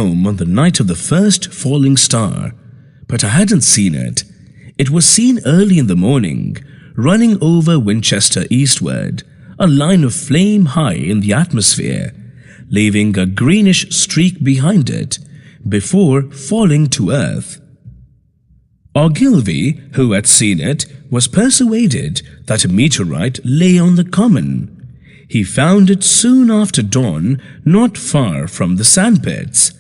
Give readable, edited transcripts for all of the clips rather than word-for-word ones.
home on the night of the first falling star, but I hadn't seen it. It was seen early in the morning, running over Winchester eastward, a line of flame high in the atmosphere, leaving a greenish streak behind it before falling to earth. Ogilvy, who had seen it, was persuaded that a meteorite lay on the common. He found it soon after dawn, not far from the sandpits.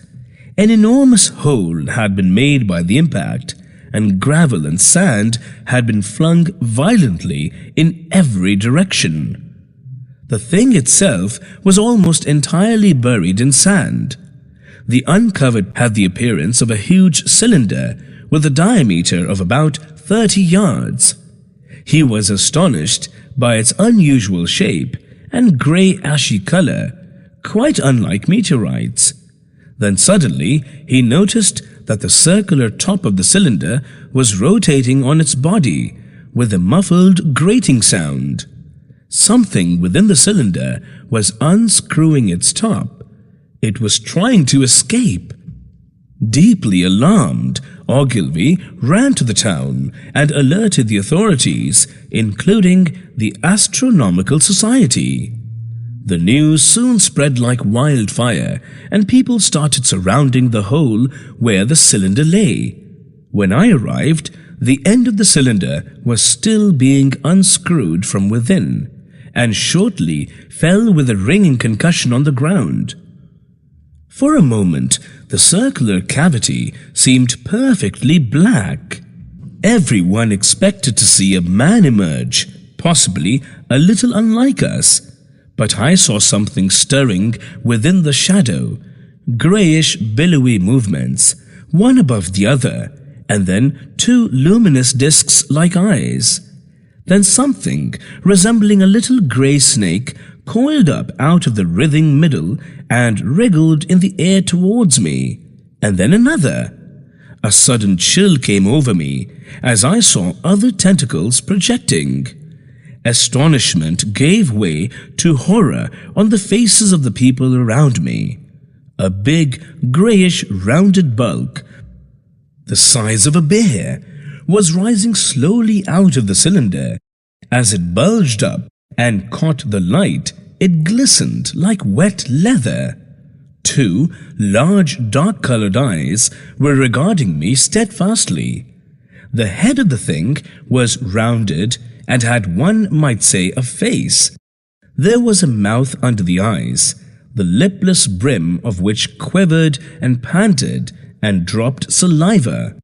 An enormous hole had been made by the impact, and gravel and sand had been flung violently in every direction. The thing itself was almost entirely buried in sand. The uncovered had the appearance of a huge cylinder with a diameter of about 30 yards. He was astonished by its unusual shape and grey ashy color, quite unlike meteorites. Then suddenly he noticed that the circular top of the cylinder was rotating on its body with a muffled grating sound. Something within the cylinder was unscrewing its top. It was trying to escape. Deeply alarmed, Ogilvy ran to the town and alerted the authorities, including the Astronomical Society. The news soon spread like wildfire, and people started surrounding the hole where the cylinder lay. When I arrived, the end of the cylinder was still being unscrewed from within, and shortly fell with a ringing concussion on the ground. For a moment, the circular cavity seemed perfectly black. Everyone expected to see a man emerge, possibly a little unlike us, but I saw something stirring within the shadow, greyish billowy movements, one above the other, and then two luminous discs like eyes. Then something resembling a little grey snake coiled up out of the writhing middle and wriggled in the air towards me, and then another. A sudden chill came over me as I saw other tentacles projecting. Astonishment gave way to horror on the faces of the people around me. A big, greyish, rounded bulk, the size of a bear, was rising slowly out of the cylinder. As it bulged up and caught the light, it glistened like wet leather. Two large, dark-colored eyes were regarding me steadfastly. The head of the thing was rounded and had, one might say, a face. There was a mouth under the eyes, the lipless brim of which quivered and panted and dropped saliva.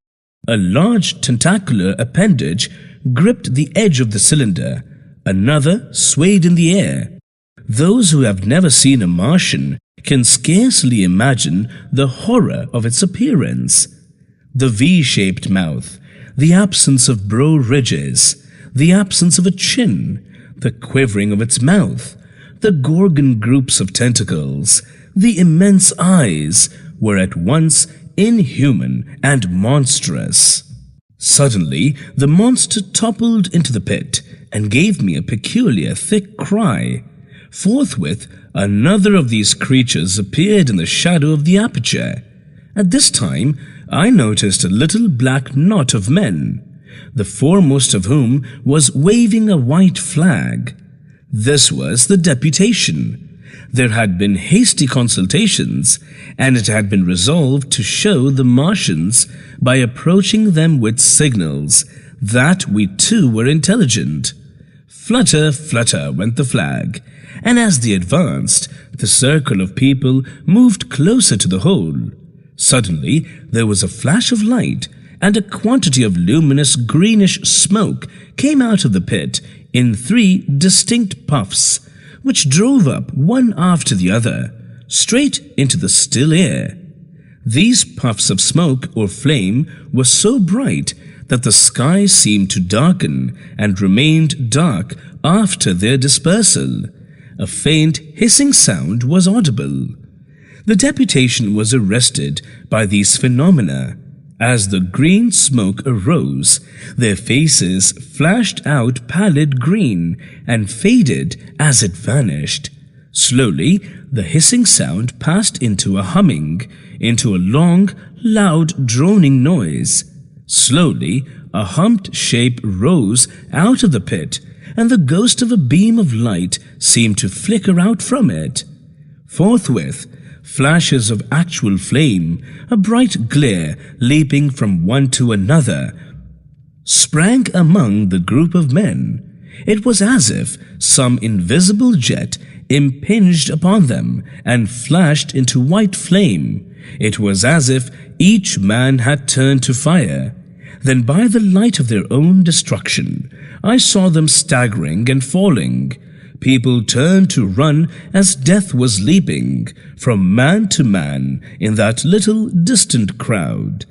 A large tentacular appendage gripped the edge of the cylinder. Another swayed in the air. Those who have never seen a Martian can scarcely imagine the horror of its appearance. The V-shaped mouth, the absence of brow ridges, the absence of a chin, the quivering of its mouth, the gorgon groups of tentacles, the immense eyes were at once inhuman and monstrous. Suddenly, the monster toppled into the pit and gave me a peculiar thick cry. Forthwith, another of these creatures appeared in the shadow of the aperture. At this time, I noticed a little black knot of men, the foremost of whom was waving a white flag. This was the deputation. There had been hasty consultations, and it had been resolved to show the Martians, by approaching them with signals, that we too were intelligent. Flutter, flutter went the flag, and as they advanced, the circle of people moved closer to the hole. Suddenly, there was a flash of light, and a quantity of luminous greenish smoke came out of the pit in 3 distinct puffs, which drove up one after the other, straight into the still air. These puffs of smoke or flame were so bright that the sky seemed to darken and remained dark after their dispersal. A faint hissing sound was audible. The deputation was arrested by these phenomena. As the green smoke arose, their faces flashed out pallid green and faded as it vanished. Slowly, the hissing sound passed into a humming, into a long, loud, droning noise. Slowly, a humped shape rose out of the pit, and the ghost of a beam of light seemed to flicker out from it. Forthwith, flashes of actual flame, a bright glare leaping from one to another, sprang among the group of men. It was as if some invisible jet impinged upon them and flashed into white flame. It was as if each man had turned to fire. Then by the light of their own destruction, I saw them staggering and falling. People turned to run as death was leaping from man to man in that little distant crowd.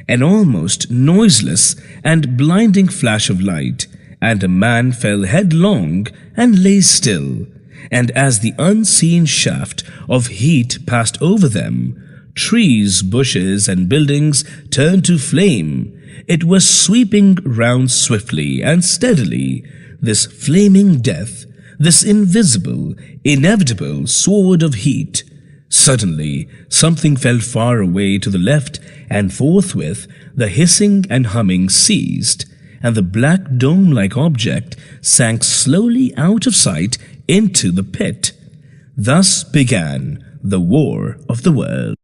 An almost noiseless and blinding flash of light, and a man fell headlong and lay still. And as the unseen shaft of heat passed over them, trees, bushes, and buildings turned to flame. It was sweeping round swiftly and steadily, this flaming death, this invisible, inevitable sword of heat. Suddenly, something fell far away to the left, and forthwith the hissing and humming ceased, and the black dome-like object sank slowly out of sight into the pit. Thus began the War of the World.